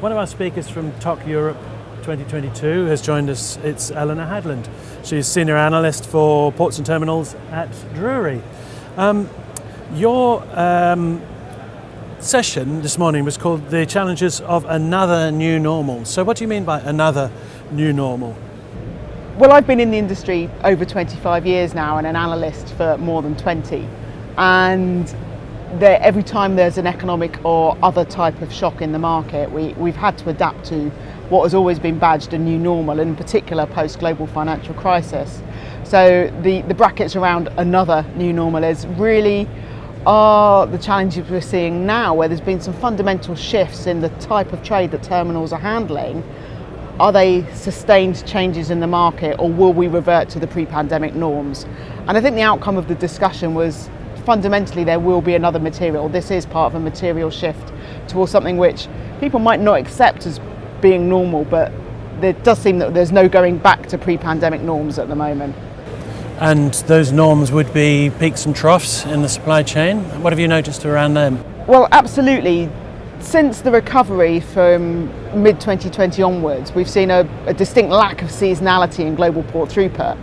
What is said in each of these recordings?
One of our speakers from TOC Europe 2022 has joined us. It's Eleanor Hadland. She's Senior Analyst for Ports and Terminals at Drewry. Your session this morning was called The Challenges of Another New Normal. So what do you mean by another new normal? Well, I've been in the industry over 25 years now and an analyst for more than 20. And every time there's an economic or other type of shock in the market, we've had to adapt to what has always been badged a new normal, in particular post-global financial crisis. So the brackets around another new normal is really are the challenges we're seeing now, where there's been some fundamental shifts in the type of trade that terminals are handling. Are they sustained changes in the market, or will we revert to the pre-pandemic norms? And I think the outcome of the discussion was fundamentally there will be another material. This is part of a material shift towards something which people might not accept as being normal, but there does seem that there's no going back to pre-pandemic norms at the moment. And those norms would be peaks and troughs in the supply chain. What have you noticed around them? Well, absolutely. Since the recovery from mid-2020 onwards, we've seen a distinct lack of seasonality in global port throughput.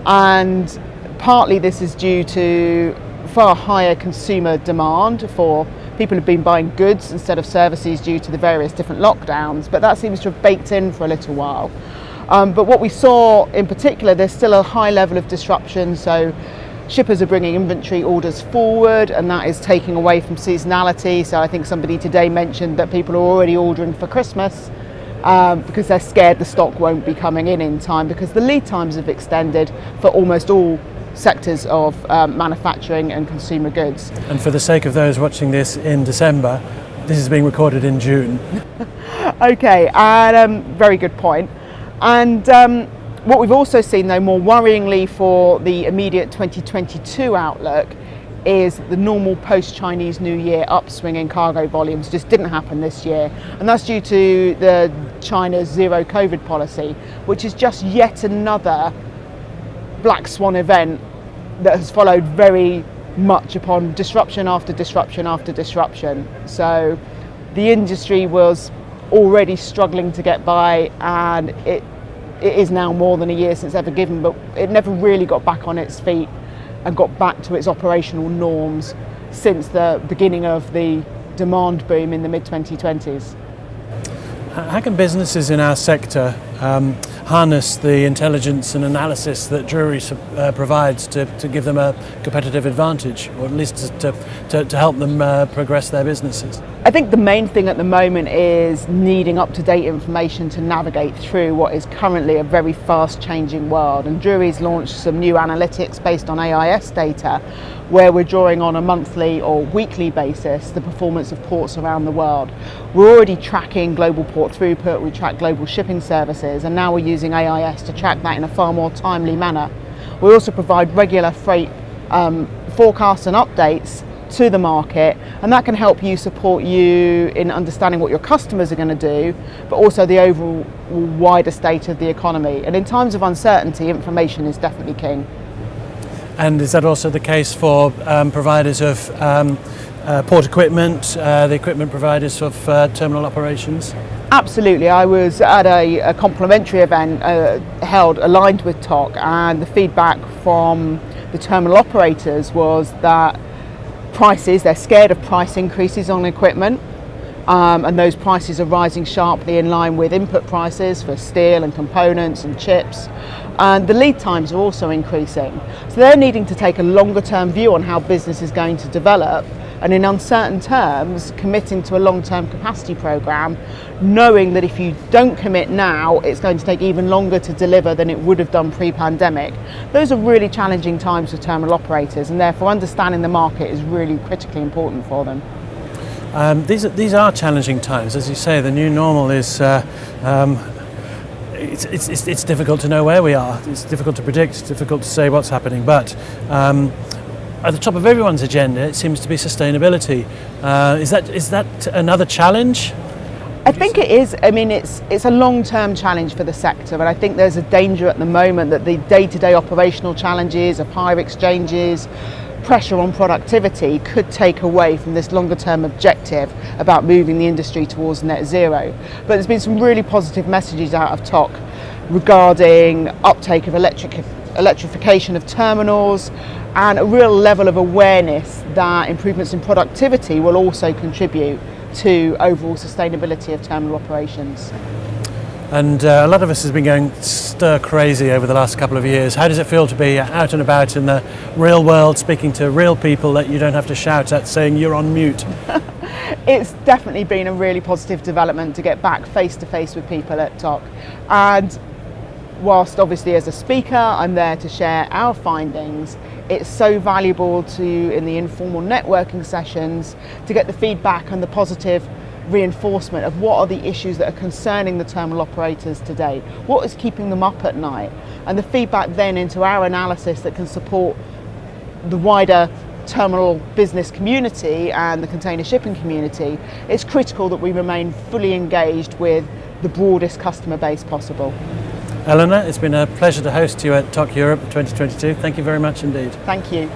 And partly this is due to far higher consumer demand for people who've been buying goods instead of services due to the various different lockdowns, but that seems to have baked in for a little while. But what we saw in particular, there's still a high level of disruption, so shippers are bringing inventory orders forward, and that is taking away from seasonality. So I think somebody today mentioned that people are already ordering for Christmas because they're scared the stock won't be coming in time, because the lead times have extended for almost all sectors of manufacturing and consumer goods. And for the sake of those watching this in December, this is being recorded in June. Okay, and very good point. And what we've also seen, though, more worryingly for the immediate 2022 outlook, is the normal post-Chinese New Year upswing in cargo volumes just didn't happen this year. And that's due to the China's zero COVID policy, which is just yet another black swan event that has followed very much upon disruption after disruption after disruption. So the industry was already struggling to get by, and it is now more than a year since ever given, but it never really got back on its feet and got back to its operational norms since the beginning of the demand boom in the mid-2020s. How can businesses in our sector harness the intelligence and analysis that Drewry provides to give them a competitive advantage, or at least to help them progress their businesses? I think the main thing at the moment is needing up-to-date information to navigate through what is currently a very fast-changing world. And Drewry's launched some new analytics based on AIS data, where we're drawing on a monthly or weekly basis the performance of ports around the world. We're already tracking global port throughput, we track global shipping services, and now we're using AIS to track that in a far more timely manner. We also provide regular freight forecasts and updates to the market, and that can help you support you in understanding what your customers are going to do, but also the overall wider state of the economy. And in times of uncertainty, information is definitely king. And is that also the case for providers of port equipment, the equipment providers of terminal operations? Absolutely. I was at a complimentary event held aligned with TOC, and the feedback from the terminal operators was that they're scared of price increases on equipment, and those prices are rising sharply in line with input prices for steel and components and chips. And the lead times are also increasing. So they're needing to take a longer term view on how business is going to develop, and in uncertain terms, committing to a long-term capacity program, knowing that if you don't commit now, it's going to take even longer to deliver than it would have done pre-pandemic. Those are really challenging times for terminal operators, and therefore understanding the market is really critically important for them. These are challenging times. As you say, the new normal is it's difficult to know where we are. It's difficult to predict. It's difficult to say what's happening. But at the top of everyone's agenda, it seems to be sustainability. Is that another challenge? I think it is. I mean, it's a long-term challenge for the sector, and I think there's a danger at the moment that the day-to-day operational challenges of higher exchanges, pressure on productivity could take away from this longer term objective about moving the industry towards net zero. But there's been some really positive messages out of TOC regarding uptake of electrification of terminals, and a real level of awareness that improvements in productivity will also contribute to overall sustainability of terminal operations. And a lot of us has been going stir crazy over the last couple of years. How does it feel to be out and about in the real world, speaking to real people that you don't have to shout at, saying you're on mute? It's definitely been a really positive development to get back face to face with people at TOC. And whilst obviously as a speaker I'm there to share our findings, it's so valuable in the informal networking sessions to get the feedback and the positive reinforcement of what are the issues that are concerning the terminal operators today, what is keeping them up at night, and the feedback then into our analysis that can support the wider terminal business community and the container shipping community. It's critical that we remain fully engaged with the broadest customer base possible. Eleanor, it's been a pleasure to host you at TOC Europe 2022. Thank you very much indeed. Thank you.